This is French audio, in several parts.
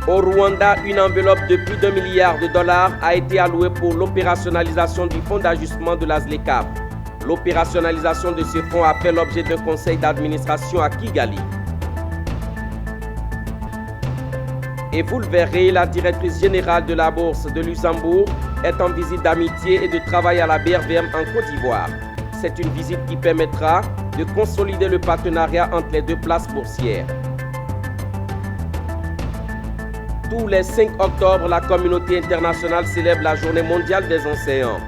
Au Rwanda, une enveloppe de plus d'1 milliard de dollars a été allouée pour l'opérationnalisation du fonds d'ajustement de la ZLECAf. L'opérationnalisation de ce fonds a fait l'objet d'un conseil d'administration à Kigali. Et vous le verrez, la directrice générale de la Bourse de Luxembourg est en visite d'amitié et de travail à la BRVM en Côte d'Ivoire. C'est une visite qui permettra de consolider le partenariat entre les deux places boursières. Tous les 5 octobre, la communauté internationale célèbre la Journée mondiale des océans.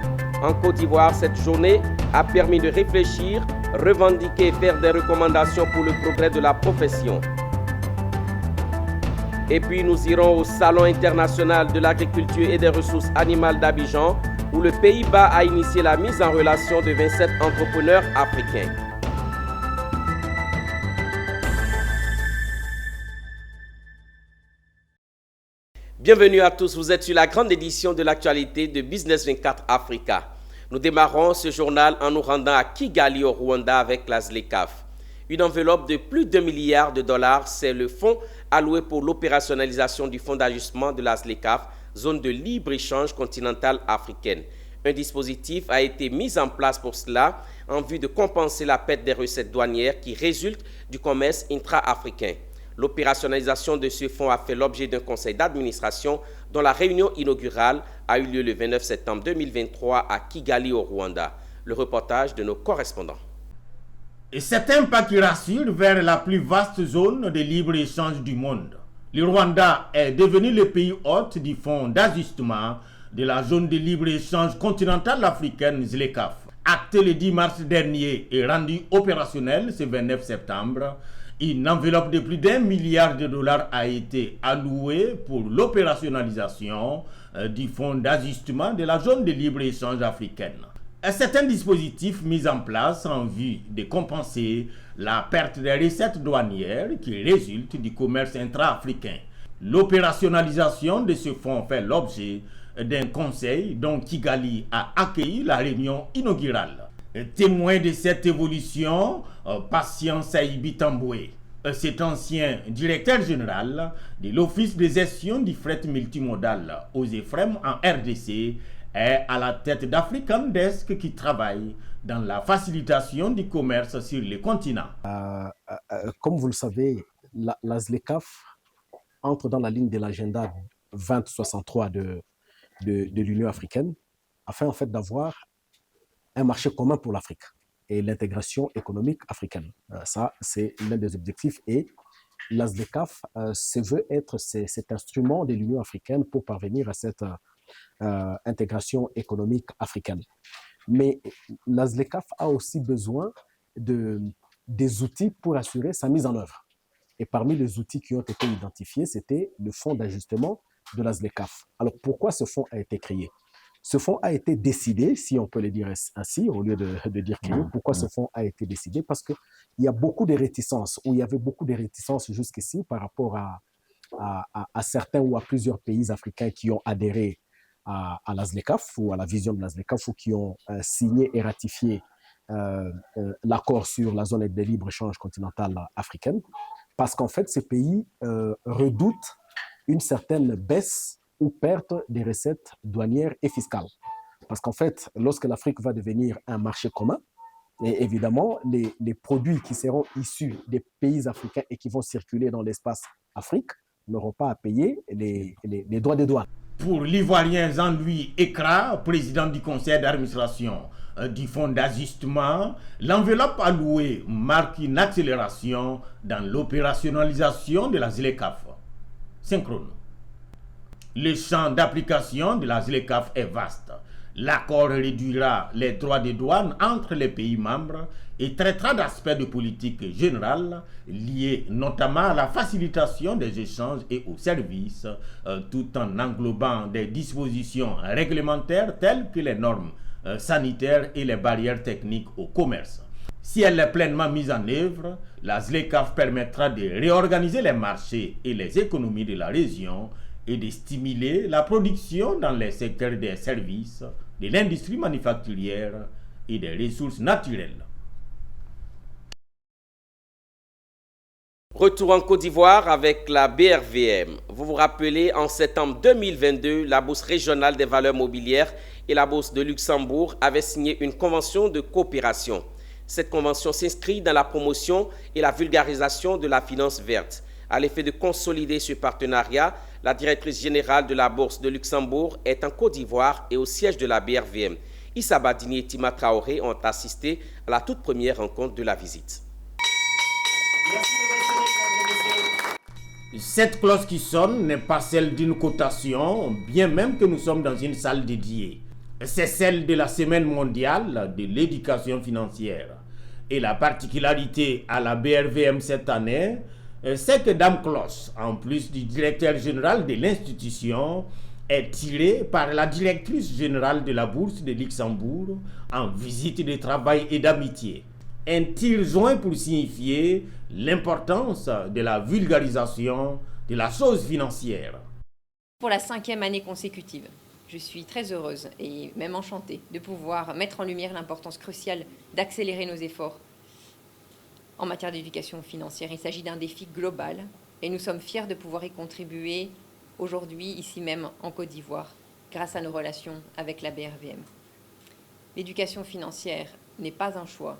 En Côte d'Ivoire, cette journée a permis de réfléchir, revendiquer et faire des recommandations pour le progrès de la profession. Et puis nous irons au Salon international de l'agriculture et des ressources animales d'Abidjan, où le Pays-Bas a initié la mise en relation de 27 entrepreneurs africains. Bienvenue à tous, vous êtes sur la grande édition de l'actualité de Business 24 Africa. Nous démarrons ce journal en nous rendant à Kigali au Rwanda avec la ZLECAf. Une enveloppe de plus d'1 milliard de dollars, c'est le fonds alloué pour l'opérationnalisation du fonds d'ajustement de la ZLECAf, zone de libre-échange continentale africaine. Un dispositif a été mis en place pour cela en vue de compenser la perte des recettes douanières qui résultent du commerce intra-africain. L'opérationnalisation de ce fonds a fait l'objet d'un conseil d'administration dont la réunion inaugurale a eu lieu le 29 septembre 2023 à Kigali au Rwanda. Le reportage de nos correspondants. Et c'est un pas qui rassure vers la plus vaste zone de libre-échange du monde. Le Rwanda est devenu le pays hôte du fonds d'ajustement de la zone de libre-échange continentale africaine ZLECAf. Acté le 10 mars dernier et rendu opérationnel ce 29 septembre, une enveloppe de plus d'1 milliard de dollars a été allouée pour l'opérationnalisation du fonds d'ajustement de la zone de libre-échange africaine. C'est un dispositif mis en place en vue de compenser la perte des recettes douanières qui résulte du commerce intra-africain. L'opérationnalisation de ce fonds fait l'objet d'un conseil dont Kigali a accueilli la réunion inaugurale. Témoin de cette évolution, Patient Saïbi Tamboué, cet ancien directeur général de l'Office de gestion du fret multimodal aux EFREM en RDC, est à la tête d'African Desk qui travaille dans la facilitation du commerce sur le continent. Comme vous le savez, la ZLECAf entre dans la ligne de l'agenda 2063 de l'Union africaine afin en fait d'avoir un marché commun pour l'Afrique et l'intégration économique africaine. Ça, c'est l'un des objectifs et la ZLECAf se veut être cet instrument de l'Union africaine pour parvenir à cette intégration économique africaine. Mais la ZLECAf a aussi besoin des outils pour assurer sa mise en œuvre. Et parmi les outils qui ont été identifiés, c'était le fonds d'ajustement de la ZLECAf. Alors pourquoi ce fonds a été créé? Ce fonds a été décidé, si on peut le dire ainsi, au lieu de dire créé. Pourquoi ce fonds a été décidé? Parce qu'il y a beaucoup de réticences, ou il y avait beaucoup de réticences jusqu'ici par rapport à certains ou à plusieurs pays africains qui ont adhéré à la ZLECAf ou à la vision de la ZLECAf ou qui ont signé et ratifié l'accord sur la zone de libre-échange continentale africaine. Parce qu'en fait, ces pays redoutent une certaine baisse ou perte des recettes douanières et fiscales. Parce qu'en fait, lorsque l'Afrique va devenir un marché commun, et évidemment, les produits qui seront issus des pays africains et qui vont circuler dans l'espace Afrique n'auront pas à payer les droits de douane. Pour l'Ivoirien Jean-Louis Ekra, président du conseil d'administration du fonds d'ajustement, l'enveloppe allouée marque une accélération dans l'opérationnalisation de la ZLECAf. Synchrone. Le champ d'application de la ZLECAf est vaste. L'accord réduira les droits de douane entre les pays membres et traitera d'aspects de politique générale liés notamment à la facilitation des échanges et aux services, tout en englobant des dispositions réglementaires telles que les normes sanitaires et les barrières techniques au commerce. Si elle est pleinement mise en œuvre, la ZLECAf permettra de réorganiser les marchés et les économies de la région et de stimuler la production dans les secteurs des services, de l'industrie manufacturière et des ressources naturelles. Retour en Côte d'Ivoire avec la BRVM. Vous vous rappelez, en septembre 2022, la Bourse régionale des valeurs mobilières et la Bourse de Luxembourg avaient signé une convention de coopération. Cette convention s'inscrit dans la promotion et la vulgarisation de la finance verte. À l'effet de consolider ce partenariat, la directrice générale de la Bourse de Luxembourg est en Côte d'Ivoire et au siège de la BRVM. Issa Badini et Tima Traoré ont assisté à la toute première rencontre de la visite. Cette cloche qui sonne n'est pas celle d'une cotation, bien même que nous sommes dans une salle dédiée. C'est celle de la Semaine mondiale de l'éducation financière. Et la particularité à la BRVM cette année, c'est que Dame Cloche, en plus du directeur général de l'institution, est tirée par la directrice générale de la Bourse de Luxembourg en visite de travail et d'amitié. Un tir joint pour signifier l'importance de la vulgarisation de la chose financière. Pour la 5e année consécutive, je suis très heureuse et même enchantée de pouvoir mettre en lumière l'importance cruciale d'accélérer nos efforts en matière d'éducation financière. Il s'agit d'un défi global et nous sommes fiers de pouvoir y contribuer aujourd'hui, ici même en Côte d'Ivoire, grâce à nos relations avec la BRVM. L'éducation financière n'est pas un choix.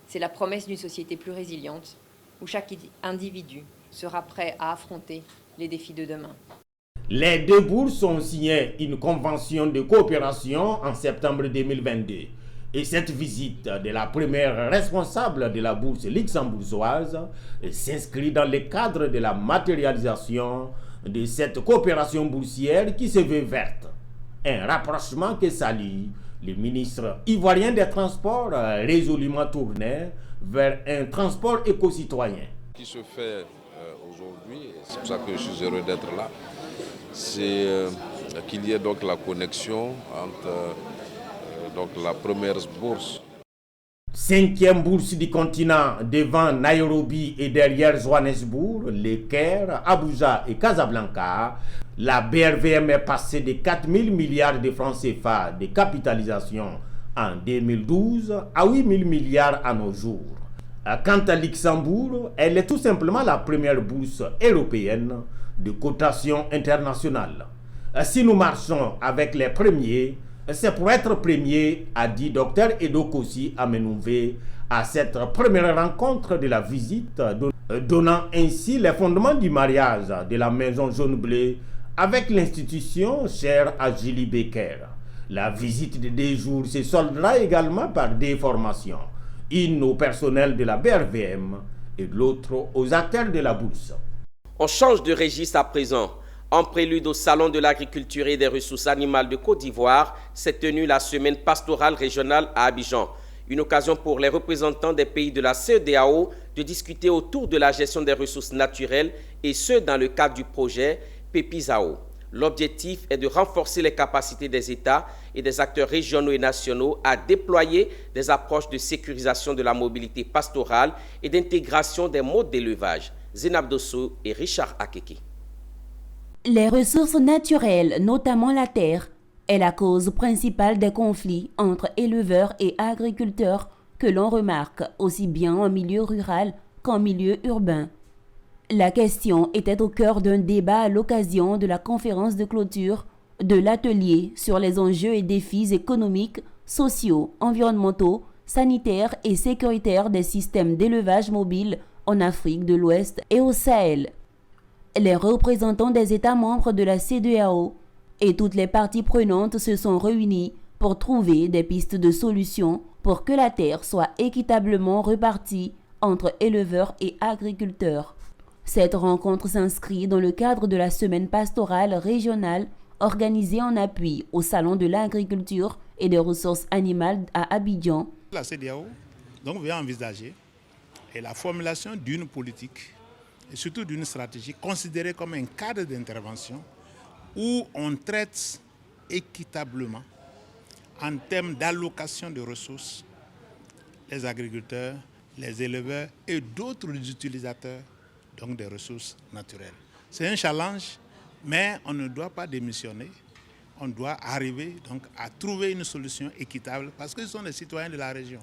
C'est la promesse d'une société plus résiliente, où chaque individu sera prêt à affronter les défis de demain. Les deux bourses ont signé une convention de coopération en septembre 2022. Et cette visite de la première responsable de la bourse luxembourgeoise s'inscrit dans le cadre de la matérialisation de cette coopération boursière qui se veut verte. Un rapprochement que salue le ministre ivoirien des Transports résolument tourné vers un transport éco-citoyen. Ce qui se fait aujourd'hui, c'est pour ça que je suis heureux d'être là, c'est qu'il y ait donc la connexion entre donc la première bourse. 5e bourse du continent devant Nairobi et derrière Johannesburg, Le Caire, Abuja et Casablanca. La BRVM est passée de 4 000 milliards de francs CFA de capitalisation en 2012 à 8 000 milliards à nos jours. Quant à Luxembourg, elle est tout simplement la première bourse européenne de cotation internationale. Si nous marchons avec les premiers, c'est pour être premier, a dit Dr Edo Kossi Amenouvé à cette première rencontre de la visite, donnant ainsi les fondements du mariage de la Maison Jaune-Bleue avec l'institution chère à Julie Becker. La visite de 2 jours se soldera également par des formations, une au personnel de la BRVM et l'autre aux acteurs de la bourse. On change de registre à présent. En prélude au Salon de l'agriculture et des ressources animales de Côte d'Ivoire, s'est tenue la semaine pastorale régionale à Abidjan. Une occasion pour les représentants des pays de la CEDEAO de discuter autour de la gestion des ressources naturelles et ce dans le cadre du projet PEPIZAO. L'objectif est de renforcer les capacités des États et des acteurs régionaux et nationaux à déployer des approches de sécurisation de la mobilité pastorale et d'intégration des modes d'élevage. Zénab Dosso et Richard Akeke. Les ressources naturelles, notamment la terre, est la cause principale des conflits entre éleveurs et agriculteurs que l'on remarque aussi bien en milieu rural qu'en milieu urbain. La question était au cœur d'un débat à l'occasion de la conférence de clôture de l'atelier sur les enjeux et défis économiques, sociaux, environnementaux, sanitaires et sécuritaires des systèmes d'élevage mobile en Afrique de l'Ouest et au Sahel. Les représentants des États membres de la CEDEAO et toutes les parties prenantes se sont réunis pour trouver des pistes de solutions pour que la terre soit équitablement repartie entre éleveurs et agriculteurs. Cette rencontre s'inscrit dans le cadre de la semaine pastorale régionale organisée en appui au Salon de l'agriculture et des ressources animales à Abidjan. La CEDEAO donc vient envisager la formulation d'une politique et surtout d'une stratégie considérée comme un cadre d'intervention où on traite équitablement en termes d'allocation de ressources les agriculteurs, les éleveurs et d'autres utilisateurs donc des ressources naturelles. C'est un challenge, mais on ne doit pas démissionner. On doit arriver donc à trouver une solution équitable parce que ce sont les citoyens de la région.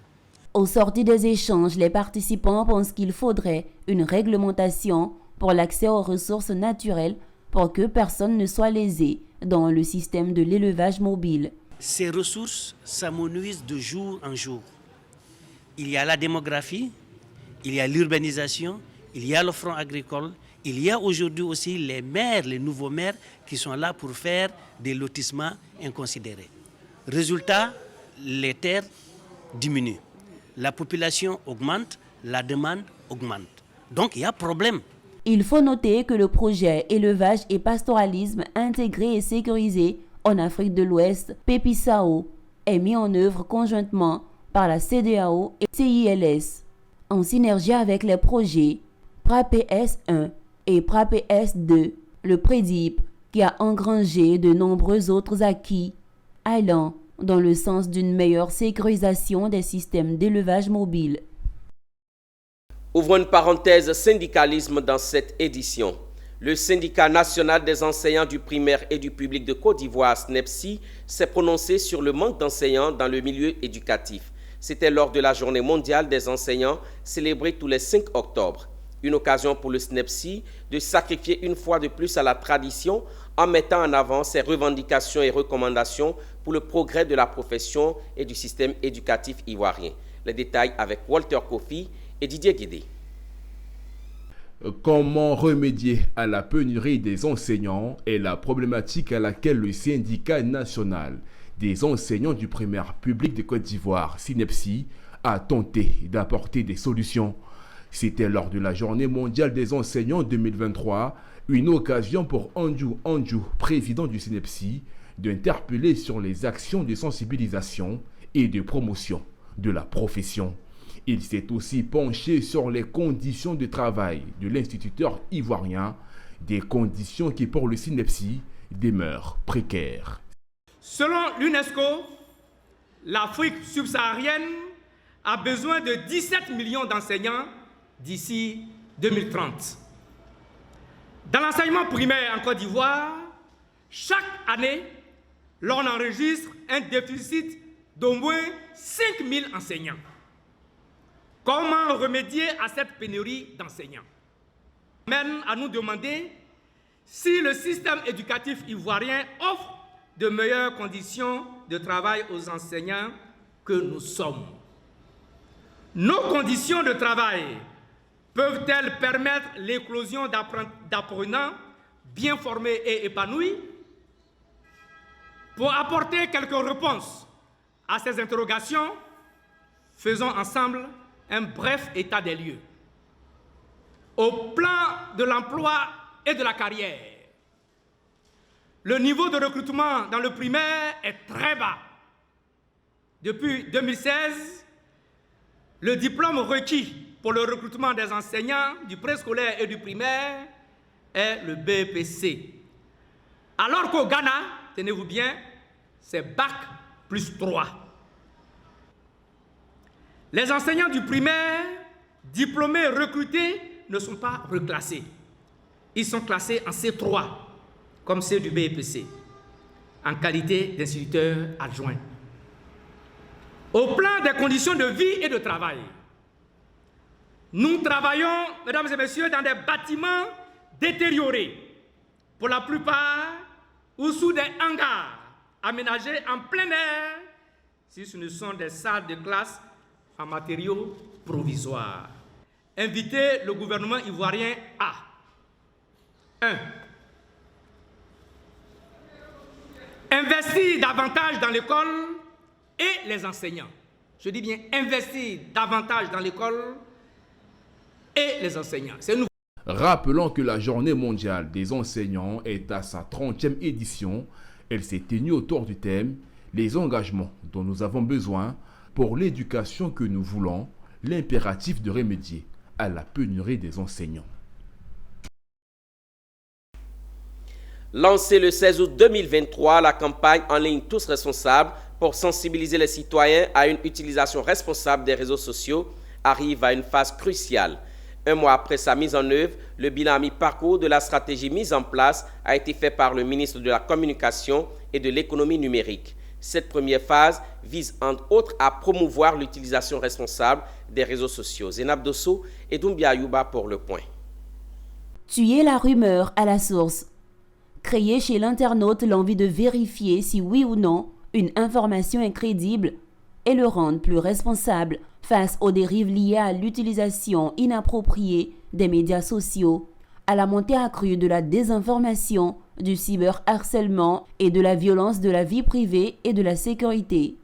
Au sortir des échanges, les participants pensent qu'il faudrait une réglementation pour l'accès aux ressources naturelles pour que personne ne soit lésé dans le système de l'élevage mobile. Ces ressources s'amenuisent de jour en jour. Il y a la démographie, il y a l'urbanisation, il y a le front agricole, il y a aujourd'hui aussi les maires, les nouveaux maires qui sont là pour faire des lotissements inconsidérés. Résultat, les terres diminuent. La population augmente, la demande augmente. Donc il y a problème. Il faut noter que le projet Élevage et pastoralisme intégré et sécurisé en Afrique de l'Ouest, PEPISAO, est mis en œuvre conjointement par la CEDEAO et CILS, en synergie avec les projets PRAPS 1 et PRAPS 2, le PREDIP, qui a engrangé de nombreux autres acquis, allant dans le sens d'une meilleure sécurisation des systèmes d'élevage mobile. Ouvrons une parenthèse syndicalisme dans cette édition. Le syndicat national des enseignants du primaire et du public de Côte d'Ivoire, SNEPSI, s'est prononcé sur le manque d'enseignants dans le milieu éducatif. C'était lors de la Journée mondiale des enseignants célébrée tous les 5 octobre. Une occasion pour le SNEPSI de sacrifier une fois de plus à la tradition en mettant en avant ses revendications et recommandations pour le progrès de la profession et du système éducatif ivoirien. Les détails avec Walter Kofi et Didier Guédé. Comment remédier à la pénurie des enseignants est la problématique à laquelle le syndicat national des enseignants du primaire public de Côte d'Ivoire, SNEPSI, a tenté d'apporter des solutions. C'était lors de la Journée mondiale des enseignants 2023, une occasion pour Andjou, président du SNEPSI, d'interpeller sur les actions de sensibilisation et de promotion de la profession. Il s'est aussi penché sur les conditions de travail de l'instituteur ivoirien, des conditions qui pour le SNEPSI demeurent précaires. Selon l'UNESCO, l'Afrique subsaharienne a besoin de 17 millions d'enseignants d'ici 2030. Dans l'enseignement primaire en Côte d'Ivoire, chaque année, l'on enregistre un déficit d'au moins 5 000 enseignants. Comment remédier à cette pénurie d'enseignants? Mène à nous demander si le système éducatif ivoirien offre de meilleures conditions de travail aux enseignants que nous sommes. Nos conditions de travail peuvent-elles permettre l'éclosion d'apprenants bien formés et épanouis? Pour apporter quelques réponses à ces interrogations, faisons ensemble un bref état des lieux. Au plan de l'emploi et de la carrière, le niveau de recrutement dans le primaire est très bas. Depuis 2016, le diplôme requis pour le recrutement des enseignants du préscolaire et du primaire est le BEPC. Alors qu'au Ghana, tenez-vous bien, c'est Bac plus 3. Les enseignants du primaire, diplômés recrutés, ne sont pas reclassés. Ils sont classés en C3, comme ceux du BEPC, en qualité d'instituteurs adjoints. Au plan des conditions de vie et de travail, nous travaillons, mesdames et messieurs, dans des bâtiments détériorés, pour la plupart, ou sous des hangars aménagés en plein air, si ce ne sont des salles de classe en matériaux provisoires. Inviter le gouvernement ivoirien à 1. Investir davantage dans l'école et les enseignants. Je dis bien investir davantage dans l'école et les enseignants. C'est nouveau. Rappelons que la Journée mondiale des enseignants est à sa 30e édition. Elle s'est tenue autour du thème « Les engagements dont nous avons besoin pour l'éducation que nous voulons, l'impératif de remédier à la pénurie des enseignants ». Lancée le 16 août 2023, la campagne en ligne Tous Responsables pour sensibiliser les citoyens à une utilisation responsable des réseaux sociaux arrive à une phase cruciale. Un mois après sa mise en œuvre, le bilan à mi-parcours de la stratégie mise en place a été fait par le ministre de la Communication et de l'Économie numérique. Cette première phase vise entre autres à promouvoir l'utilisation responsable des réseaux sociaux. Zénab Dosso et Doumbia Ayouba pour le point. Tuer la rumeur à la source. Créer chez l'internaute l'envie de vérifier si oui ou non une information est crédible et le rendre plus responsable face aux dérives liées à l'utilisation inappropriée des médias sociaux, à la montée accrue de la désinformation, du cyberharcèlement et de la violence de la vie privée et de la sécurité.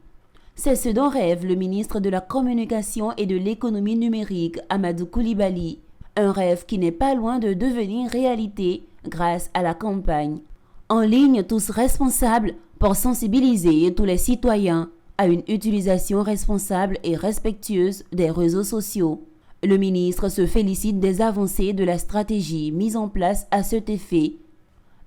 C'est ce dont rêve le ministre de la Communication et de l'Économie numérique, Amadou Koulibaly. Un rêve qui n'est pas loin de devenir réalité grâce à la campagne En ligne tous responsables pour sensibiliser tous les citoyens à une utilisation responsable et respectueuse des réseaux sociaux. Le ministre se félicite des avancées de la stratégie mise en place à cet effet.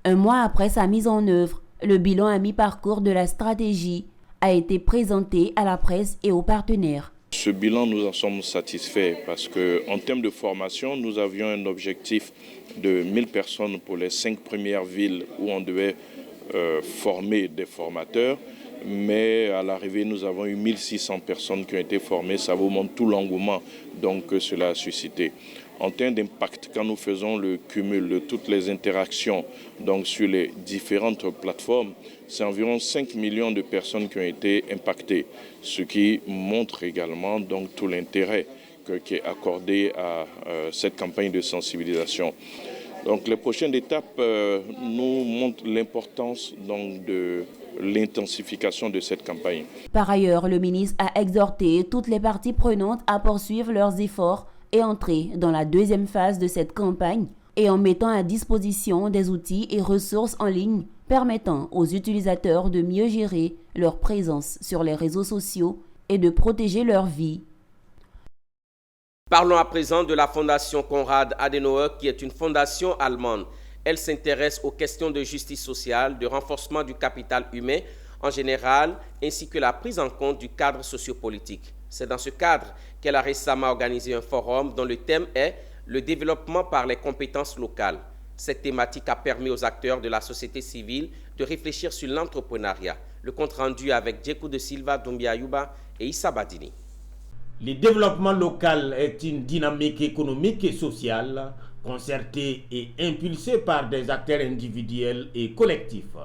Un mois après sa mise en œuvre, le bilan à mi-parcours de la stratégie a été présenté à la presse et aux partenaires. Ce bilan, nous en sommes satisfaits parce qu'en termes de formation, nous avions un objectif de 1000 personnes pour les 5 premières villes où on devait former des formateurs. Mais à l'arrivée, nous avons eu 1600 personnes qui ont été formées. Ça vous montre tout l'engouement que cela a suscité. En termes d'impact, quand nous faisons le cumul de toutes les interactions sur les différentes plateformes, c'est environ 5 millions de personnes qui ont été impactées, ce qui montre également tout l'intérêt qui est accordé à cette campagne de sensibilisation. Donc les prochaines étapes nous montrent l'importance de l'intensification de cette campagne. Par ailleurs, le ministre a exhorté toutes les parties prenantes à poursuivre leurs efforts et entrer dans la deuxième phase de cette campagne et en mettant à disposition des outils et ressources en ligne permettant aux utilisateurs de mieux gérer leur présence sur les réseaux sociaux et de protéger leur vie. Parlons à présent de la fondation Konrad Adenauer, qui est une fondation allemande. Elle s'intéresse aux questions de justice sociale, de renforcement du capital humain en général, ainsi que la prise en compte du cadre sociopolitique. C'est dans ce cadre qu'elle a récemment organisé un forum dont le thème est le développement par les compétences locales. Cette thématique a permis aux acteurs de la société civile de réfléchir sur l'entrepreneuriat. Le compte rendu avec Djekou de Silva, Doumbia Ayouba et Issa Badini. Le développement local est une dynamique économique et sociale concertée et impulsée par des acteurs individuels et collectifs.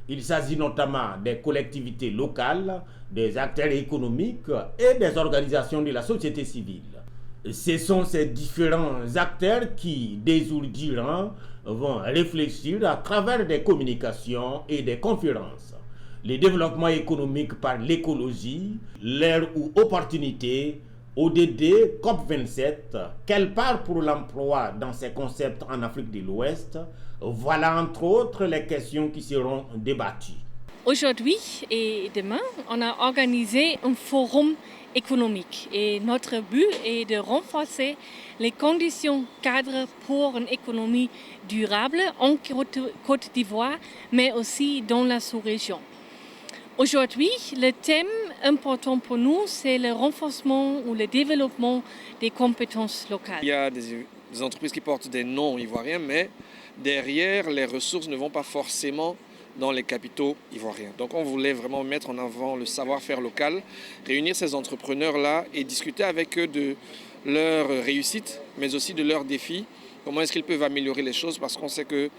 Il s'agit notamment des collectivités locales, des acteurs économiques et des organisations de la société civile. Ce sont ces différents acteurs qui, des jours durant, vont réfléchir à travers des communications et des conférences. Le développement économique par l'écologie, l'ère ou opportunité, ODD, COP27, quelle part pour l'emploi dans ces concepts en Afrique de l'Ouest? Voilà entre autres les questions qui seront débattues. Aujourd'hui et demain, on a organisé un forum économique et notre but est de renforcer les conditions cadres pour une économie durable en Côte d'Ivoire, mais aussi dans la sous-région. Aujourd'hui, le thème important pour nous, c'est le renforcement ou le développement des compétences locales. Il y a des entreprises qui portent des noms ivoiriens, mais derrière, les ressources ne vont pas forcément dans les capitaux ivoiriens. Donc on voulait vraiment mettre en avant le savoir-faire local, réunir ces entrepreneurs-là et discuter avec eux de leurs réussites, mais aussi de leurs défis. Comment est-ce qu'ils peuvent améliorer les choses, parce qu'on sait que,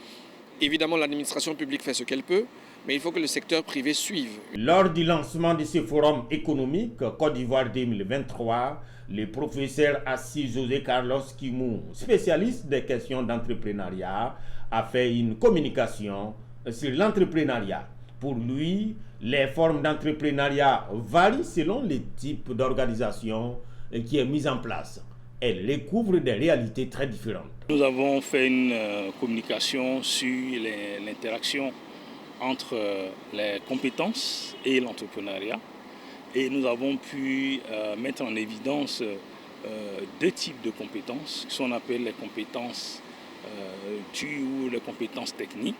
évidemment, l'administration publique fait ce qu'elle peut, mais il faut que le secteur privé suive. Lors du lancement de ce forum économique Côte d'Ivoire 2023, le professeur Assis José Carlos Kimou, spécialiste des questions d'entrepreneuriat, a fait une communication sur l'entrepreneuriat. Pour lui, les formes d'entrepreneuriat varient selon les types d'organisation qui est mise en place. Elle recouvre des réalités très différentes. Nous avons fait une communication sur l'interaction entre les compétences et l'entrepreneuriat. Et nous avons pu mettre en évidence deux types de compétences, ce qu'on appelle les compétences ou les compétences techniques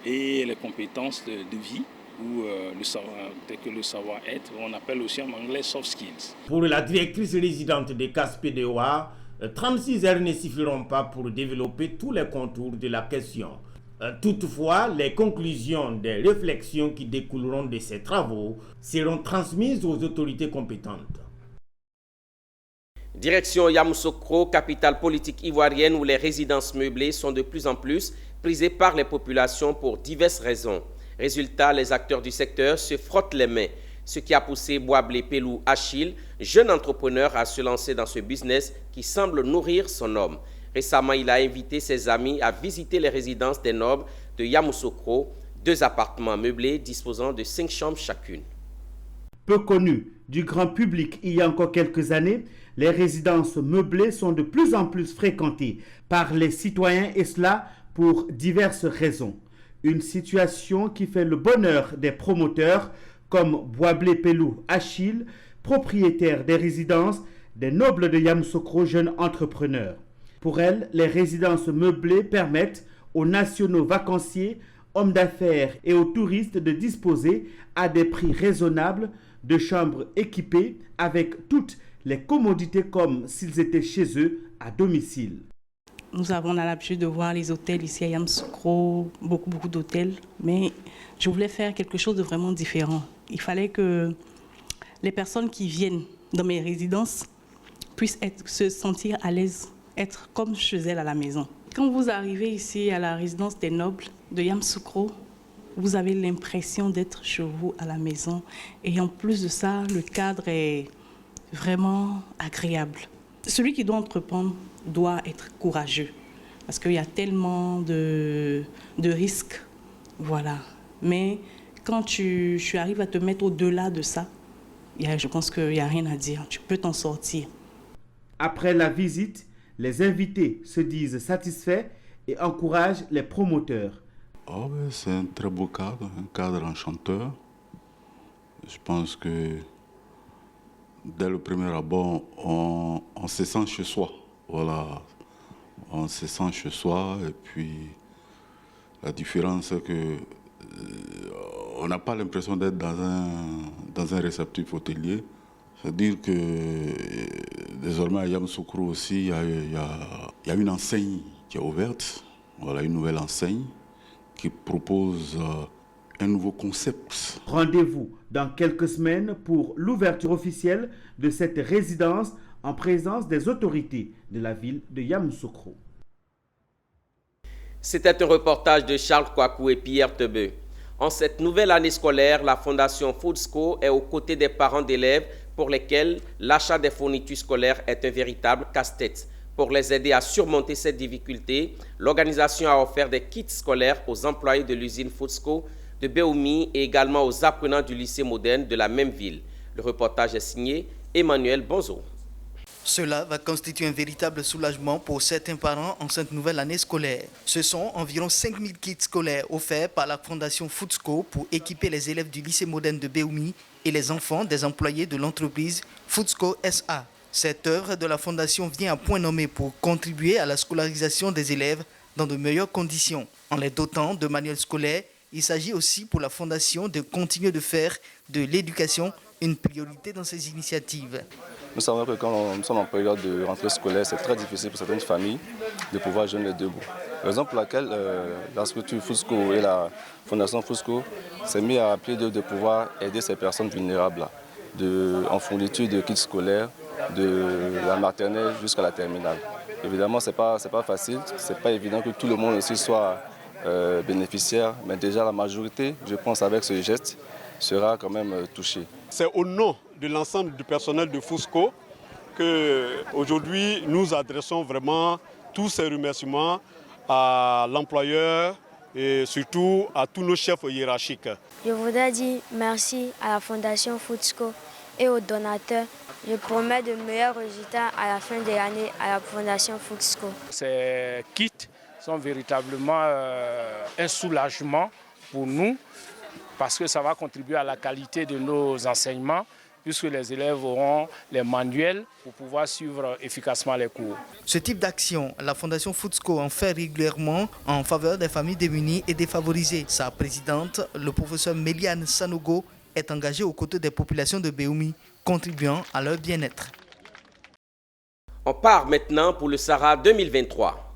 et les compétences de vie, ou le savoir-être, on appelle aussi en anglais soft skills. Pour la directrice résidente des CASPDOA, 36 heures ne suffiront pas pour développer tous les contours de la question. Toutefois, les conclusions des réflexions qui découleront de ces travaux seront transmises aux autorités compétentes. Direction Yamoussoukro, capitale politique ivoirienne où les résidences meublées sont de plus en plus prisées par les populations pour diverses raisons. Résultat, les acteurs du secteur se frottent les mains, ce qui a poussé Boablé Pelou Achille, jeune entrepreneur, à se lancer dans ce business qui semble nourrir son homme. Récemment, il a invité ses amis à visiter les résidences des nobles de Yamoussoukro, 2 appartements meublés disposant de 5 chambres chacune. Peu connues du grand public il y a encore quelques années, les résidences meublées sont de plus en plus fréquentées par les citoyens et cela pour diverses raisons. Une situation qui fait le bonheur des promoteurs comme Boablé Pelou Achille, propriétaire des résidences des nobles de Yamoussoukro, jeunes entrepreneurs. Pour elle, les résidences meublées permettent aux nationaux vacanciers, hommes d'affaires et aux touristes de disposer à des prix raisonnables de chambres équipées avec toutes les commodités comme s'ils étaient chez eux à domicile. Nous avons l'habitude de voir les hôtels ici à Yamoussoukro, beaucoup d'hôtels, mais je voulais faire quelque chose de vraiment différent. Il fallait que les personnes qui viennent dans mes résidences puissent se sentir à l'aise, être comme chez elles à la maison. Quand vous arrivez ici à la résidence des nobles de Yamoussoukro, vous avez l'impression d'être chez vous à la maison. Et en plus de ça, le cadre est vraiment agréable. Celui qui doit entreprendre doit être courageux parce qu'il y a tellement de risques. Voilà. Mais quand tu arrives à te mettre au-delà de ça, je pense qu'il n'y a rien à dire. Tu peux t'en sortir. Après la visite, les invités se disent satisfaits et encouragent les promoteurs. Oh, c'est un très beau cadre, un cadre enchanteur. Je pense que dès le premier abord, on se sent chez soi. Voilà, on se sent chez soi et puis la différence c'est que on n'a pas l'impression d'être dans un réceptif hôtelier. C'est-à-dire que désormais à Yamoussoukro aussi, il y a une enseigne qui est ouverte. Voilà, une nouvelle enseigne qui propose un nouveau concept. Rendez-vous dans quelques semaines pour l'ouverture officielle de cette résidence en présence des autorités de la ville de Yamoussoukro. C'était un reportage de Charles Kouakou et Pierre Tebeu. En cette nouvelle année scolaire, la Fondation Foodsco est aux côtés des parents d'élèves pour lesquels l'achat des fournitures scolaires est un véritable casse-tête. Pour les aider à surmonter cette difficulté, l'organisation a offert des kits scolaires aux employés de l'usine Foodsco de Béoumi et également aux apprenants du lycée moderne de la même ville. Le reportage est signé Emmanuel Bonzo. Cela va constituer un véritable soulagement pour certains parents en cette nouvelle année scolaire. Ce sont environ 5000 kits scolaires offerts par la Fondation Foodsco pour équiper les élèves du lycée moderne de Béoumi et les enfants des employés de l'entreprise Foodsco SA. Cette œuvre de la Fondation vient à point nommé pour contribuer à la scolarisation des élèves dans de meilleures conditions. En les dotant de manuels scolaires, il s'agit aussi pour la Fondation de continuer de faire de l'éducation une priorité dans ces initiatives. Nous savons que quand nous sommes en période de rentrée scolaire, c'est très difficile pour certaines familles de pouvoir joindre les deux bouts. Raison pour laquelle la structure Foodsco et la Fondation Foodsco s'est mis à pied de pouvoir aider ces personnes vulnérables en fourniture de kits scolaires, de la maternelle jusqu'à la terminale. Évidemment, ce n'est pas facile, ce n'est pas évident que tout le monde aussi soit bénéficiaire, mais déjà la majorité, je pense, avec ce geste, sera quand même touchée. C'est au nom de l'ensemble du personnel de Foodsco qu'aujourd'hui nous adressons vraiment tous ces remerciements à l'employeur et surtout à tous nos chefs hiérarchiques. Je voudrais dire merci à la Fondation Foodsco et aux donateurs. Je promets de meilleurs résultats à la fin de l'année à la Fondation Foodsco. Ces kits sont véritablement un soulagement pour nous parce que ça va contribuer à la qualité de nos enseignements puisque les élèves auront les manuels pour pouvoir suivre efficacement les cours. Ce type d'action, la Fondation Foodsco en fait régulièrement en faveur des familles démunies et défavorisées. Sa présidente, le professeur Méliane Sanogo, est engagée aux côtés des populations de Béoumi, contribuant à leur bien-être. On part maintenant pour le Sahara 2023.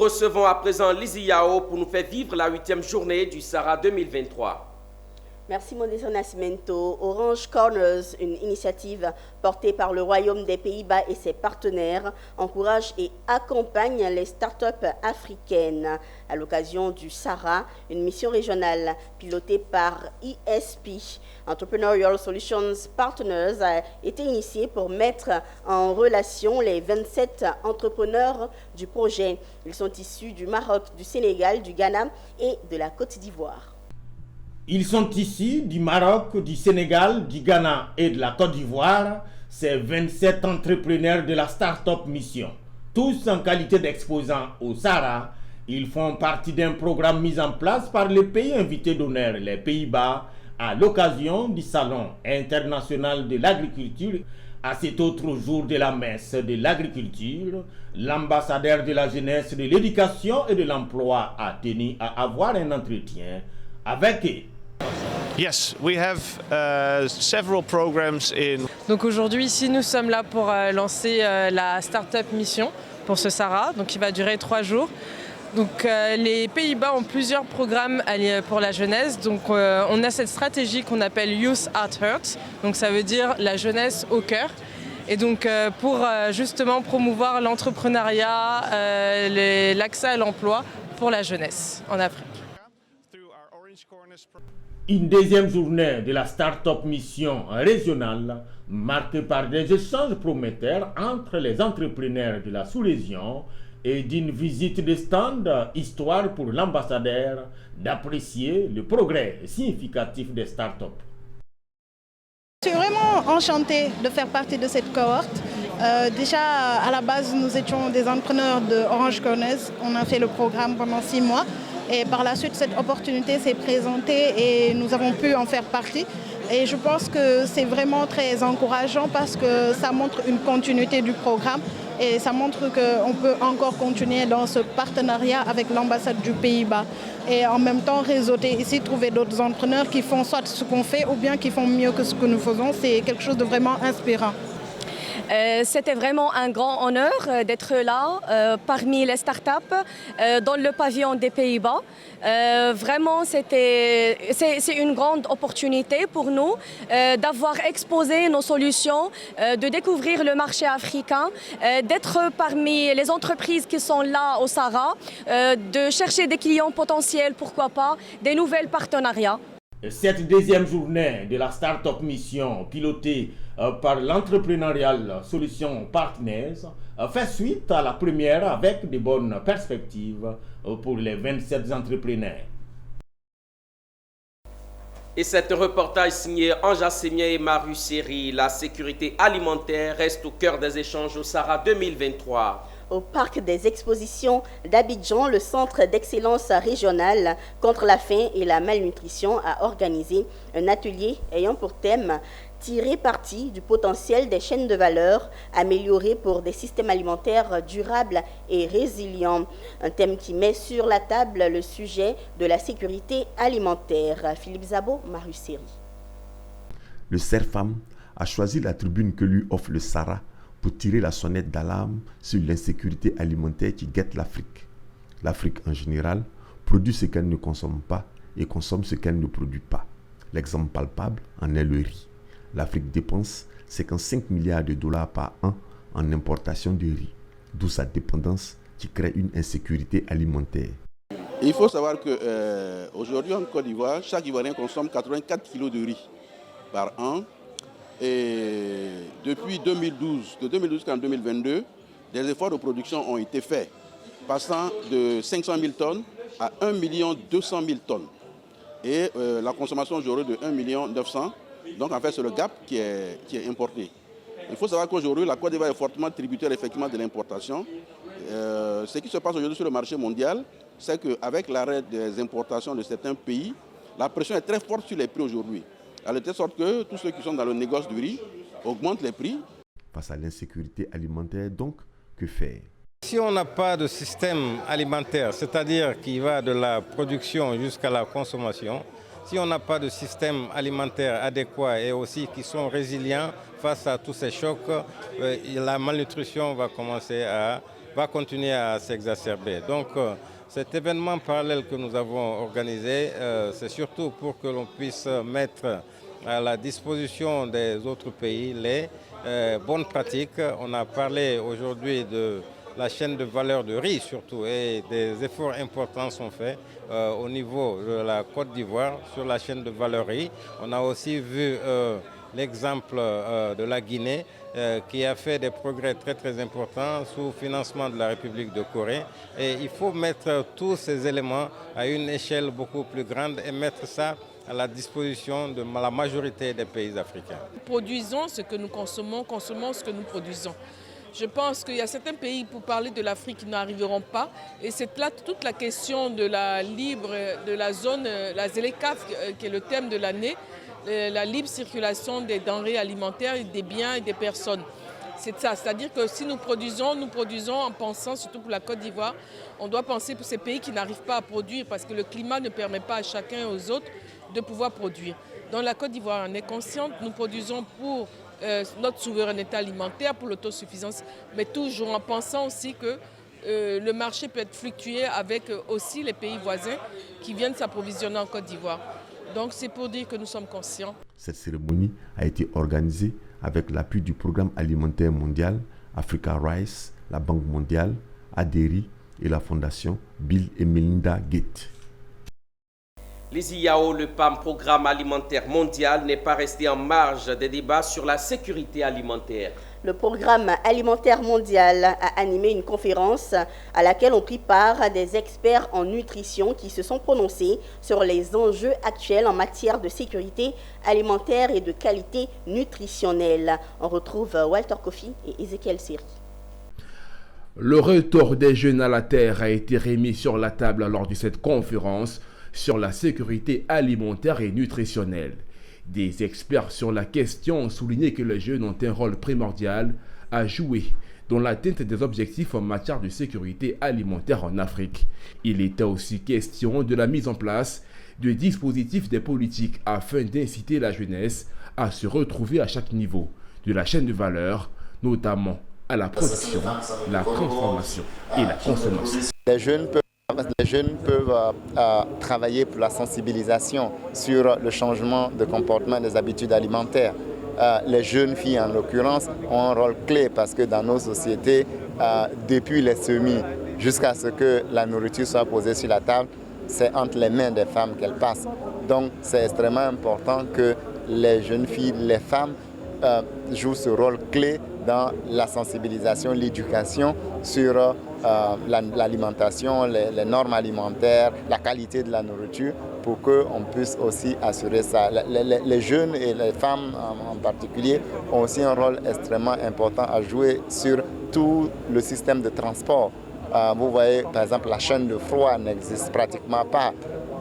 recevons à présent Lizzy Yao pour nous faire vivre la 8e journée du Sahara 2023. Merci Modesto Nascimento. Orange Corners, une initiative portée par le Royaume des Pays-Bas et ses partenaires, encourage et accompagne les startups africaines. À l'occasion du Sahara, une mission régionale pilotée par ESP, Entrepreneurial Solutions Partners, a été initiée pour mettre en relation les 27 entrepreneurs du projet. Ils sont issus du Maroc, du Sénégal, du Ghana et de la Côte d'Ivoire. Ils sont ici du Maroc, du Sénégal, du Ghana et de la Côte d'Ivoire, ces 27 entrepreneurs de la Startup Mission. Tous en qualité d'exposants au Sahara, ils font partie d'un programme mis en place par les pays invités d'honneur, les Pays-Bas, à l'occasion du Salon international de l'agriculture. À cet autre jour de la messe de l'agriculture, l'ambassadeur de la jeunesse, de l'éducation et de l'emploi a tenu à avoir un entretien avec eux. Yes, we have several programs in. Donc aujourd'hui ici nous sommes là pour lancer la Startup Mission pour ce Sahara, donc qui va durer 3 jours. Donc les Pays-Bas ont plusieurs programmes pour la jeunesse. Donc on a cette stratégie qu'on appelle Youth at Heart, donc ça veut dire la jeunesse au cœur. Et donc pour justement promouvoir l'entrepreneuriat, l'accès à l'emploi pour la jeunesse en Afrique. Une deuxième journée de la Startup Mission régionale marquée par des échanges prometteurs entre les entrepreneurs de la sous-région et d'une visite de stand, histoire pour l'ambassadeur d'apprécier le progrès significatif des startups. Je suis vraiment enchantée de faire partie de cette cohorte. Déjà, à la base, nous étions des entrepreneurs de Orange Corners. On a fait le programme pendant 6 mois. Et par la suite, cette opportunité s'est présentée et nous avons pu en faire partie. Et je pense que c'est vraiment très encourageant parce que ça montre une continuité du programme et ça montre qu'on peut encore continuer dans ce partenariat avec l'ambassade du Pays-Bas. Et en même temps, réseauter ici, trouver d'autres entrepreneurs qui font soit ce qu'on fait ou bien qui font mieux que ce que nous faisons, c'est quelque chose de vraiment inspirant. C'était vraiment un grand honneur d'être là parmi les startups dans le pavillon des Pays-Bas. Vraiment, c'est une grande opportunité pour nous d'avoir exposé nos solutions, de découvrir le marché africain, d'être parmi les entreprises qui sont là au Sahara, de chercher des clients potentiels, pourquoi pas, des nouvelles partenariats. Cette deuxième journée de la Startup Mission pilotée par l'Entrepreneurial Solutions Partners fait suite à la première avec de bonnes perspectives pour les 27 entrepreneurs. Et c'est un reportage signé Anja Semien et Marius Seri. La sécurité alimentaire reste au cœur des échanges au Sahara 2023. Au parc des expositions d'Abidjan, le centre d'excellence régional contre la faim et la malnutrition a organisé un atelier ayant pour thème tirer parti du potentiel des chaînes de valeur améliorées pour des systèmes alimentaires durables et résilients. Un thème qui met sur la table le sujet de la sécurité alimentaire. Philippe Zabo, Marius Seri. Le CERFAM a choisi la tribune que lui offre le Sahara pour tirer la sonnette d'alarme sur l'insécurité alimentaire qui guette l'Afrique. L'Afrique en général produit ce qu'elle ne consomme pas et consomme ce qu'elle ne produit pas. L'exemple palpable en est le riz. L'Afrique dépense 55 milliards de dollars par an en importation de riz, d'où sa dépendance qui crée une insécurité alimentaire. Il faut savoir qu'aujourd'hui en Côte d'Ivoire, chaque Ivoirien consomme 84 kg de riz par an. Et depuis 2012, de 2012 jusqu'en 2022, des efforts de production ont été faits, passant de 500 000 tonnes à 1 200 000 tonnes. Et la consommation aujourd'hui de 1 900 000. Donc en fait, c'est le gap qui est importé. Il faut savoir qu'aujourd'hui, la Côte d'Ivoire est fortement tributaire effectivement de l'importation. Ce qui se passe aujourd'hui sur le marché mondial, c'est qu'avec l'arrêt des importations de certains pays, la pression est très forte sur les prix aujourd'hui. De telle sorte que tous ceux qui sont dans le négoce du riz augmentent les prix. Face à l'insécurité alimentaire, donc, que faire? Si on n'a pas de système alimentaire, c'est-à-dire qui va de la production jusqu'à la consommation, si on n'a pas de système alimentaire adéquat et aussi qui sont résilients face à tous ces chocs, la malnutrition va commencer à va continuer à s'exacerber. Donc cet événement parallèle que nous avons organisé, c'est surtout pour que l'on puisse mettre à la disposition des autres pays les bonnes pratiques. On a parlé aujourd'hui de la chaîne de valeur de riz surtout, et des efforts importants sont faits au niveau de la Côte d'Ivoire sur la chaîne de valeur riz. On a aussi vu l'exemple de la Guinée qui a fait des progrès très très importants sous financement de la République de Corée. Et il faut mettre tous ces éléments à une échelle beaucoup plus grande et mettre ça à la disposition de la majorité des pays africains. Produisons ce que nous consommons, consommons ce que nous produisons. Je pense qu'il y a certains pays, pour parler de l'Afrique, qui n'arriveront pas. Et c'est là toute la question de la zone, la ZLECAf, qui est le thème de l'année, la libre circulation des denrées alimentaires, des biens et des personnes. C'est ça, c'est-à-dire que si nous produisons en pensant, surtout pour la Côte d'Ivoire, on doit penser pour ces pays qui n'arrivent pas à produire parce que le climat ne permet pas à chacun et aux autres de pouvoir produire. Dans la Côte d'Ivoire, on est consciente, nous produisons pour notre souveraineté alimentaire, pour l'autosuffisance, mais toujours en pensant aussi que le marché peut être fluctué avec aussi les pays voisins qui viennent s'approvisionner en Côte d'Ivoire. Donc c'est pour dire que nous sommes conscients. Cette cérémonie a été organisée avec l'appui du Programme alimentaire mondial, Africa Rice, la Banque mondiale, ADERI et la Fondation Bill et Melinda Gates. Les IAO, le PAM, Programme alimentaire mondial, n'est pas resté en marge des débats sur la sécurité alimentaire. Le Programme alimentaire mondial a animé une conférence à laquelle ont pris part des experts en nutrition qui se sont prononcés sur les enjeux actuels en matière de sécurité alimentaire et de qualité nutritionnelle. On retrouve Walter Kofi et Ezekiel Siri. Le retour des jeunes à la terre a été remis sur la table lors de cette conférence sur la sécurité alimentaire et nutritionnelle. Des experts sur la question ont souligné que les jeunes ont un rôle primordial à jouer dans l'atteinte des objectifs en matière de sécurité alimentaire en Afrique. Il était aussi question de la mise en place de dispositifs des politiques afin d'inciter la jeunesse à se retrouver à chaque niveau de la chaîne de valeur, notamment à la production, la transformation et la consommation. Les jeunes peuvent travailler pour la sensibilisation sur le changement de comportement des habitudes alimentaires. Les jeunes filles, en l'occurrence, ont un rôle clé parce que dans nos sociétés, depuis les semis jusqu'à ce que la nourriture soit posée sur la table, c'est entre les mains des femmes qu'elle passe. Donc c'est extrêmement important que les jeunes filles, les femmes, jouent ce rôle clé dans la sensibilisation, l'éducation sur l'alimentation, les normes alimentaires, la qualité de la nourriture, pour qu'on puisse aussi assurer ça. Les jeunes et les femmes en particulier ont aussi un rôle extrêmement important à jouer sur tout le système de transport. Vous voyez, par exemple, la chaîne de froid n'existe pratiquement pas.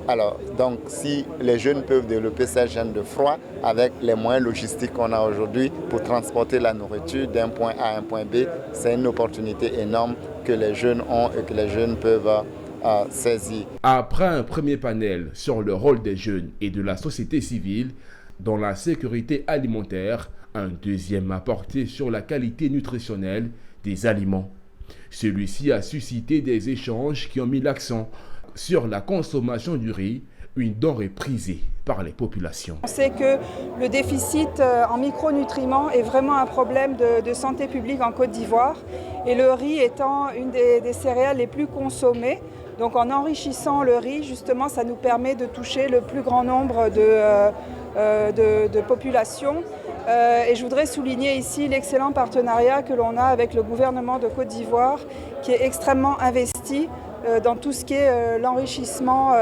Alors, donc, si les jeunes peuvent développer cette chaîne de froid avec les moyens logistiques qu'on a aujourd'hui pour transporter la nourriture d'un point A à un point B, c'est une opportunité énorme que les jeunes ont et que les jeunes peuvent saisir. Après un premier panel sur le rôle des jeunes et de la société civile dans la sécurité alimentaire, un deuxième a porté sur la qualité nutritionnelle des aliments. Celui-ci a suscité des échanges qui ont mis l'accent sur la consommation du riz, une denrée prisée par les populations. On sait que le déficit en micronutriments est vraiment un problème de santé publique en Côte d'Ivoire, et le riz étant une des céréales les plus consommées. Donc en enrichissant le riz, justement, ça nous permet de toucher le plus grand nombre de populations. Et je voudrais souligner ici l'excellent partenariat que l'on a avec le gouvernement de Côte d'Ivoire, qui est extrêmement investi dans tout ce qui est l'enrichissement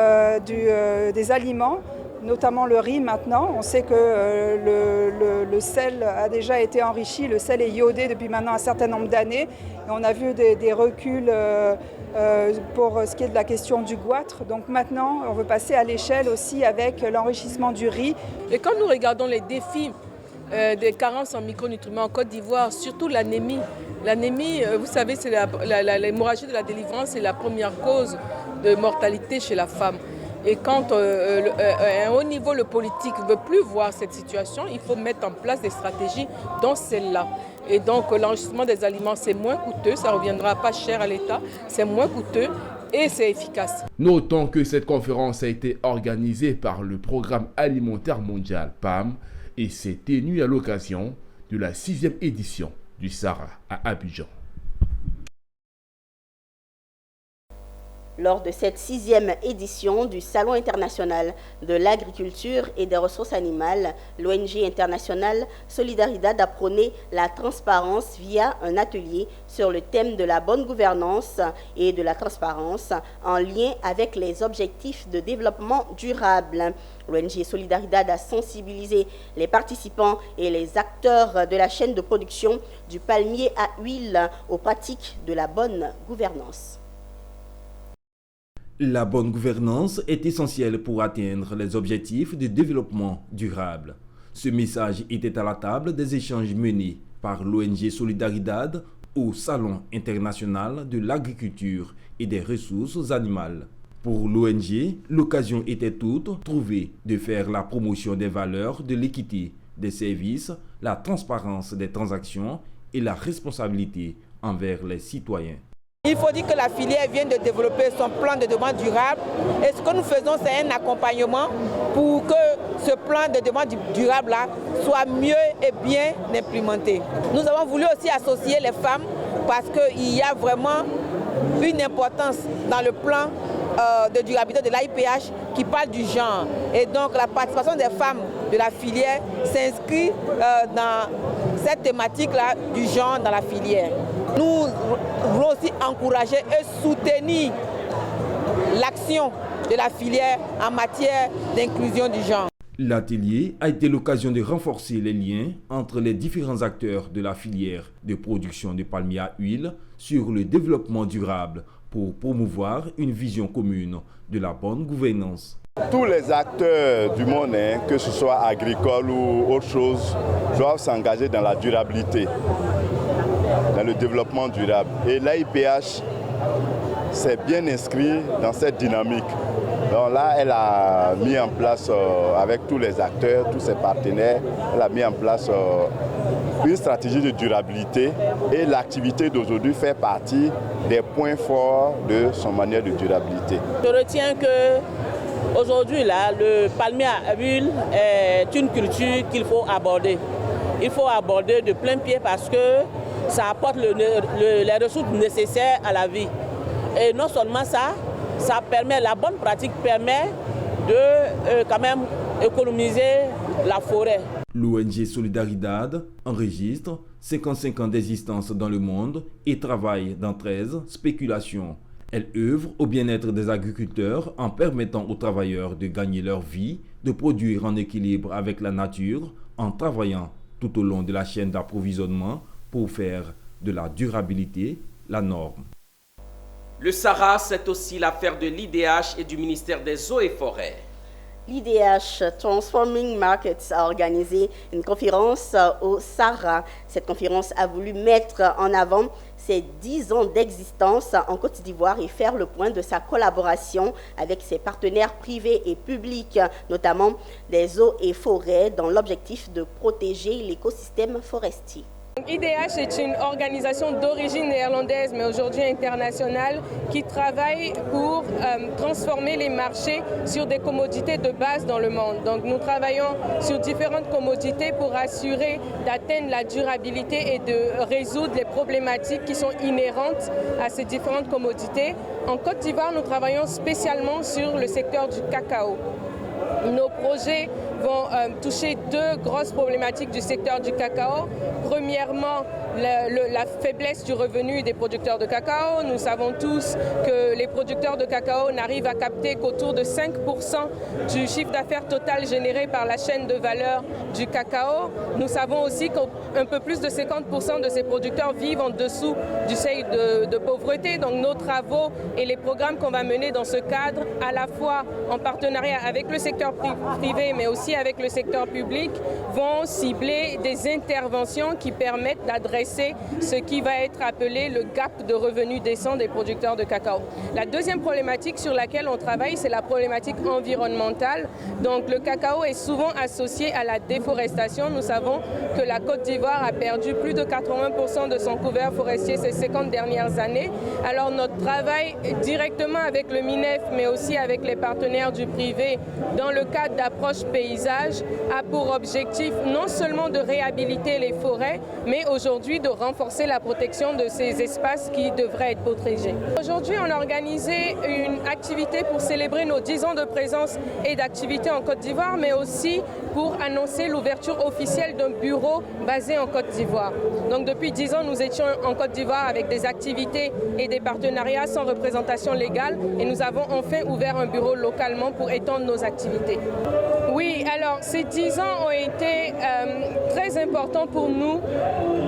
des aliments, notamment le riz maintenant. On sait que le sel a déjà été enrichi, le sel est iodé depuis maintenant un certain nombre d'années. Et on a vu des reculs pour ce qui est de la question du goitre. Donc maintenant, on veut passer à l'échelle aussi avec l'enrichissement du riz. Et quand nous regardons les défis des carences en micronutriments en Côte d'Ivoire, surtout l'anémie. L'anémie, vous savez, c'est l'hémorragie de la délivrance, c'est la première cause de mortalité chez la femme. Et quand à un haut niveau, le politique ne veut plus voir cette situation, il faut mettre en place des stratégies dans celle-là. Et donc l'enregistrement des aliments, c'est moins coûteux, ça ne reviendra pas cher à l'État, c'est moins coûteux et c'est efficace. Notons que cette conférence a été organisée par le Programme alimentaire mondial PAM et s'est tenue à l'occasion de la 6e édition du Sahara à Abidjan. Lors de cette 6e édition du Salon international de l'agriculture et des ressources animales, l'ONG internationale Solidaridad a prôné la transparence via un atelier sur le thème de la bonne gouvernance et de la transparence en lien avec les objectifs de développement durable. L'ONG Solidaridad a sensibilisé les participants et les acteurs de la chaîne de production du palmier à huile aux pratiques de la bonne gouvernance. La bonne gouvernance est essentielle pour atteindre les objectifs de développement durable. Ce message était à la table des échanges menés par l'ONG Solidaridad au Salon international de l'agriculture et des ressources animales. Pour l'ONG, l'occasion était toute trouvée de faire la promotion des valeurs de l'équité des services, la transparence des transactions et la responsabilité envers les citoyens. Il faut dire que la filière vient de développer son plan de développement durable et ce que nous faisons, c'est un accompagnement pour que ce plan de développement durable là soit mieux et bien implémenté. Nous avons voulu aussi associer les femmes parce qu'il y a vraiment une importance dans le plan de durabilité de l'AIPH qui parle du genre. Et donc la participation des femmes de la filière s'inscrit dans cette thématique-là du genre dans la filière. Nous voulons aussi encourager et soutenir l'action de la filière en matière d'inclusion du genre. L'atelier a été l'occasion de renforcer les liens entre les différents acteurs de la filière de production de palmier à huile sur le développement durable pour promouvoir une vision commune de la bonne gouvernance. Tous les acteurs du monde, que ce soit agricole ou autre chose, doivent s'engager dans la durabilité, dans le développement durable. Et l'AIPH s'est bien inscrit dans cette dynamique. Donc là, elle a mis en place, avec tous les acteurs, tous ses partenaires, elle a mis en place une stratégie de durabilité et l'activité d'aujourd'hui fait partie des points forts de son manière de durabilité. Je retiens que aujourd'hui, le palmier à huile est une culture qu'il faut aborder. Il faut aborder de plein pied parce que ça apporte les ressources nécessaires à la vie. Et non seulement ça, la bonne pratique permet de quand même économiser la forêt. L'ONG Solidaridad enregistre 55 ans d'existence dans le monde et travaille dans 13 spéculations. Elle œuvre au bien-être des agriculteurs en permettant aux travailleurs de gagner leur vie, de produire en équilibre avec la nature, en travaillant tout au long de la chaîne d'approvisionnement pour faire de la durabilité la norme. Le Sahara, c'est aussi l'affaire de l'IDH et du ministère des Eaux et Forêts. L'IDH Transforming Markets a organisé une conférence au Sahara. Cette conférence a voulu mettre en avant ses 10 ans d'existence en Côte d'Ivoire et faire le point de sa collaboration avec ses partenaires privés et publics, notamment des eaux et forêts, dans l'objectif de protéger l'écosystème forestier. IDH est une organisation d'origine néerlandaise, mais aujourd'hui internationale, qui travaille pour transformer les marchés sur des commodités de base dans le monde. Donc nous travaillons sur différentes commodités pour assurer d'atteindre la durabilité et de résoudre les problématiques qui sont inhérentes à ces différentes commodités. En Côte d'Ivoire, nous travaillons spécialement sur le secteur du cacao. Nos projets vont toucher 2 grosses problématiques du secteur du cacao. Premièrement, la faiblesse du revenu des producteurs de cacao. Nous savons tous que les producteurs de cacao n'arrivent à capter qu'autour de 5% du chiffre d'affaires total généré par la chaîne de valeur du cacao. Nous savons aussi qu'un peu plus de 50% de ces producteurs vivent en dessous du seuil de pauvreté. Donc nos travaux et les programmes qu'on va mener dans ce cadre, à la fois en partenariat avec le secteur privé mais aussi avec le secteur public, vont cibler des interventions qui permettent d'adresser redresser ce qui va être appelé le gap de revenus décents des producteurs de cacao. La deuxième problématique sur laquelle on travaille, c'est la problématique environnementale. Donc le cacao est souvent associé à la déforestation. Nous savons que la Côte d'Ivoire a perdu plus de 80% de son couvert forestier ces 50 dernières années. Alors notre travail directement avec le MINEF, mais aussi avec les partenaires du privé, dans le cadre d'approche paysage, a pour objectif non seulement de réhabiliter les forêts, mais aujourd'hui de renforcer la protection de ces espaces qui devraient être protégés. Aujourd'hui, on a organisé une activité pour célébrer nos 10 ans de présence et d'activité en Côte d'Ivoire, mais aussi pour annoncer l'ouverture officielle d'un bureau basé en Côte d'Ivoire. Donc depuis 10 ans, nous étions en Côte d'Ivoire avec des activités et des partenariats sans représentation légale et nous avons enfin ouvert un bureau localement pour étendre nos activités. Oui, alors ces 10 ans ont été très importants pour nous.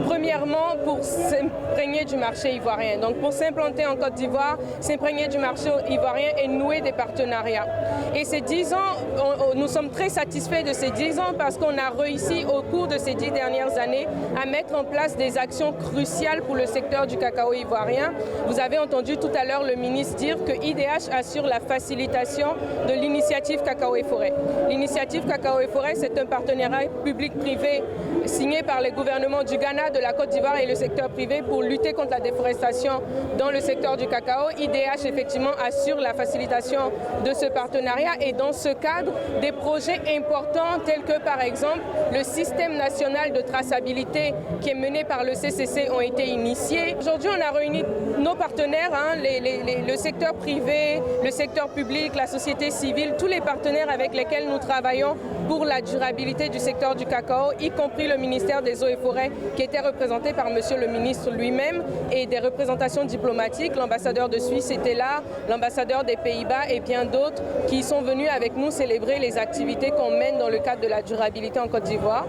Premièrement, pour s'imprégner du marché ivoirien. Donc pour s'implanter en Côte d'Ivoire, s'imprégner du marché ivoirien et nouer des partenariats. Et ces 10 ans, nous sommes très satisfaits de ces 10 ans parce qu'on a réussi au cours de ces 10 dernières années à mettre en place des actions cruciales pour le secteur du cacao ivoirien. Vous avez entendu tout à l'heure le ministre dire que IDH assure la facilitation de l'initiative Cacao et Forêt. L'initiative Cacao et Forêt, c'est un partenariat public-privé signé par les gouvernements du Ghana, de la Côte d'Ivoire et le secteur privé pour lutter contre la déforestation dans le secteur du cacao. IDH, effectivement, assure la facilitation de ce partenariat et dans ce cadre, des projets importants tels que, par exemple, le système national de traçabilité qui est mené par le CCC ont été initiés. Aujourd'hui, on a réuni nos partenaires, le secteur privé, le secteur public, la société civile, tous les partenaires avec lesquels nous travaillons pour la durabilité du secteur du cacao, y compris le ministère des Eaux et Forêts qui était représenté par monsieur le ministre lui-même et des représentations diplomatiques. L'ambassadeur de Suisse était là, l'ambassadeur des Pays-Bas et bien d'autres qui sont venus avec nous célébrer les activités qu'on mène dans le cadre de la durabilité en Côte d'Ivoire.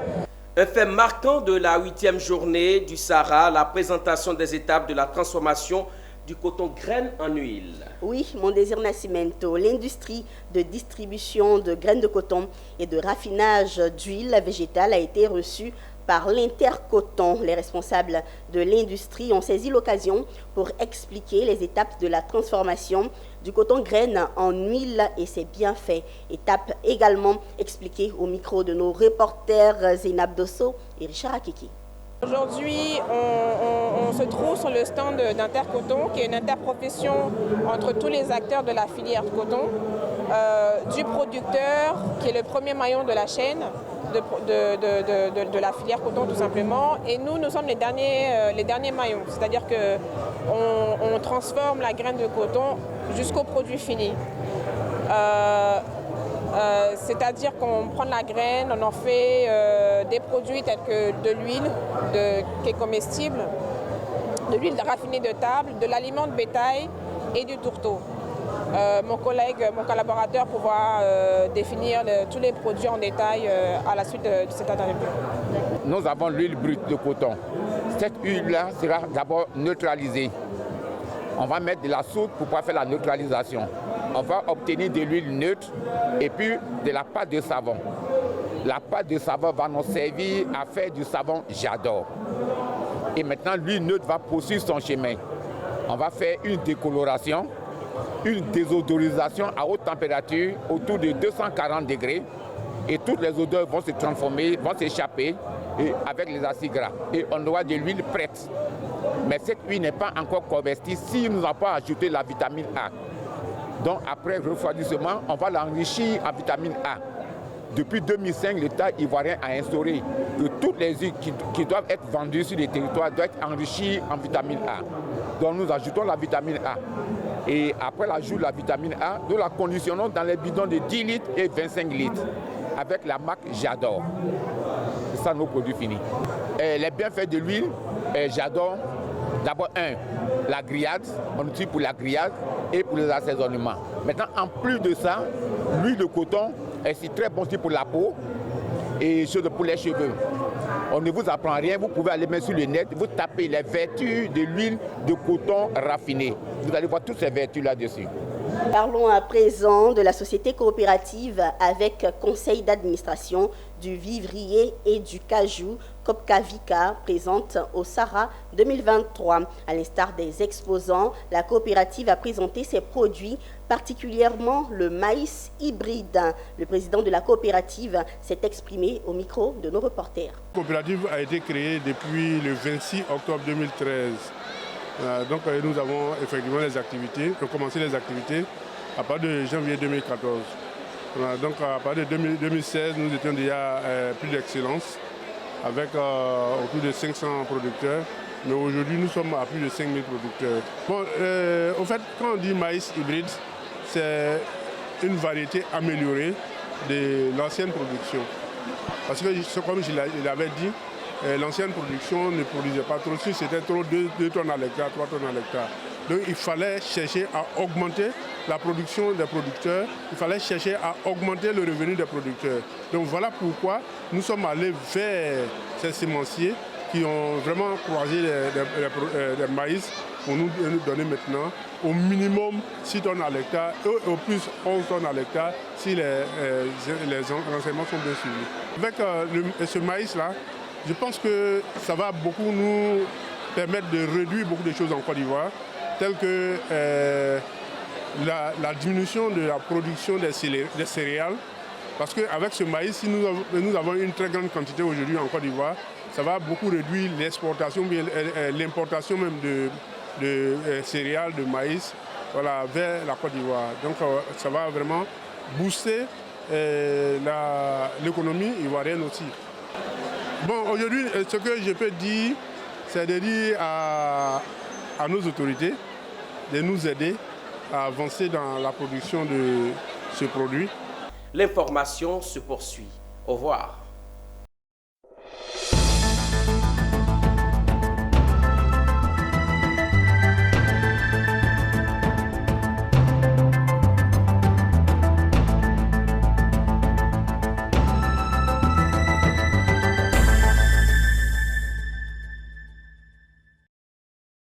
Un fait marquant de la 8e journée du Sahara, la présentation des étapes de la transformation du coton graine en huile. Oui, mon désir Nascimento, l'industrie de distribution de graines de coton et de raffinage d'huile végétale a été reçue par l'Intercoton. Les responsables de l'industrie ont saisi l'occasion pour expliquer les étapes de la transformation du coton graine en huile et ses bienfaits. Étape également expliquée au micro de nos reporters Zénab Dosso et Richard Akiki. Aujourd'hui, on se trouve sur le stand d'Intercoton, qui est une interprofession entre tous les acteurs de la filière coton, du producteur, qui est le premier maillon de la chaîne, de la filière coton tout simplement, et nous sommes les derniers maillons, c'est-à-dire qu'on transforme la graine de coton jusqu'au produit fini. C'est-à-dire qu'on prend la graine, on en fait des produits tels que de l'huile qui est comestible, de l'huile raffinée de table, de l'aliment de bétail et du tourteau. Mon collaborateur pourra définir tous les produits en détail à la suite de cette interview. Nous avons l'huile brute de coton. Cette huile-là sera d'abord neutralisée. On va mettre de la soude pour pouvoir faire la neutralisation. On va obtenir de l'huile neutre et puis de la pâte de savon. La pâte de savon va nous servir à faire du savon J'adore. Et maintenant, l'huile neutre va poursuivre son chemin. On va faire une décoloration, une désodorisation à haute température autour de 240 degrés. Et toutes les odeurs vont se transformer, vont s'échapper avec les acides gras. Et on aura de l'huile prête. Mais cette huile n'est pas encore comestible si nous n'avons pas ajouté la vitamine A. Donc après refroidissement, on va l'enrichir en vitamine A. Depuis 2005, l'État ivoirien a instauré que toutes les huiles qui doivent être vendues sur les territoires doivent être enrichies en vitamine A. Donc nous ajoutons la vitamine A. Et après l'ajout de la vitamine A, nous la conditionnons dans les bidons de 10 litres et 25 litres avec la marque J'adore. C'est ça nos produits finis. Et les bienfaits de l'huile, J'adore. D'abord, la grillade, on utilise pour la grillade et pour les assaisonnements. Maintenant, en plus de ça, l'huile de coton est très bon aussi pour la peau et pour les cheveux. On ne vous apprend rien, vous pouvez aller mettre sur le net, vous tapez les vertus de l'huile de coton raffinée. Vous allez voir toutes ces vertus là-dessus. Parlons à présent de la société coopérative avec conseil d'administration du vivrier et du cajou Copcavika présente au Sahara 2023. À l'instar des exposants, la coopérative a présenté ses produits, particulièrement le maïs hybride. Le président de la coopérative s'est exprimé au micro de nos reporters. La coopérative a été créée depuis le 26 octobre 2013. Donc nous avons effectivement les activités, nous avons commencé les activités à partir de janvier 2014. Donc à partir de 2016, nous étions déjà plus d'excellence avec autour de 500 producteurs. Mais aujourd'hui, nous sommes à plus de 5000 producteurs. Bon, au fait, quand on dit maïs hybride, c'est une variété améliorée de l'ancienne production. Parce que, comme je l'avais dit, l'ancienne production ne produisait pas trop. Si c'était trop, 2 tonnes à l'hectare, 3 tonnes à l'hectare. Donc il fallait chercher à augmenter la production des producteurs, il fallait chercher à augmenter le revenu des producteurs. Donc voilà pourquoi nous sommes allés vers ces semenciers qui ont vraiment croisé les maïs pour nous donner maintenant au minimum 6 tonnes à l'hectare et au plus 11 tonnes à l'hectare si les renseignements sont bien suivis. Avec ce maïs-là, je pense que ça va beaucoup nous permettre de réduire beaucoup de choses en Côte d'Ivoire, telles que la diminution de la production des céréales. Parce qu'avec ce maïs, si nous avons une très grande quantité aujourd'hui en Côte d'Ivoire, ça va beaucoup réduire l'exportation, l'importation même de céréales, de maïs, voilà, vers la Côte d'Ivoire. Donc ça va vraiment booster l'économie ivoirienne aussi. Bon, aujourd'hui, ce que je peux dire, c'est de dire à nos autorités de nous aider à avancer dans la production de ce produit. L'information se poursuit. Au revoir.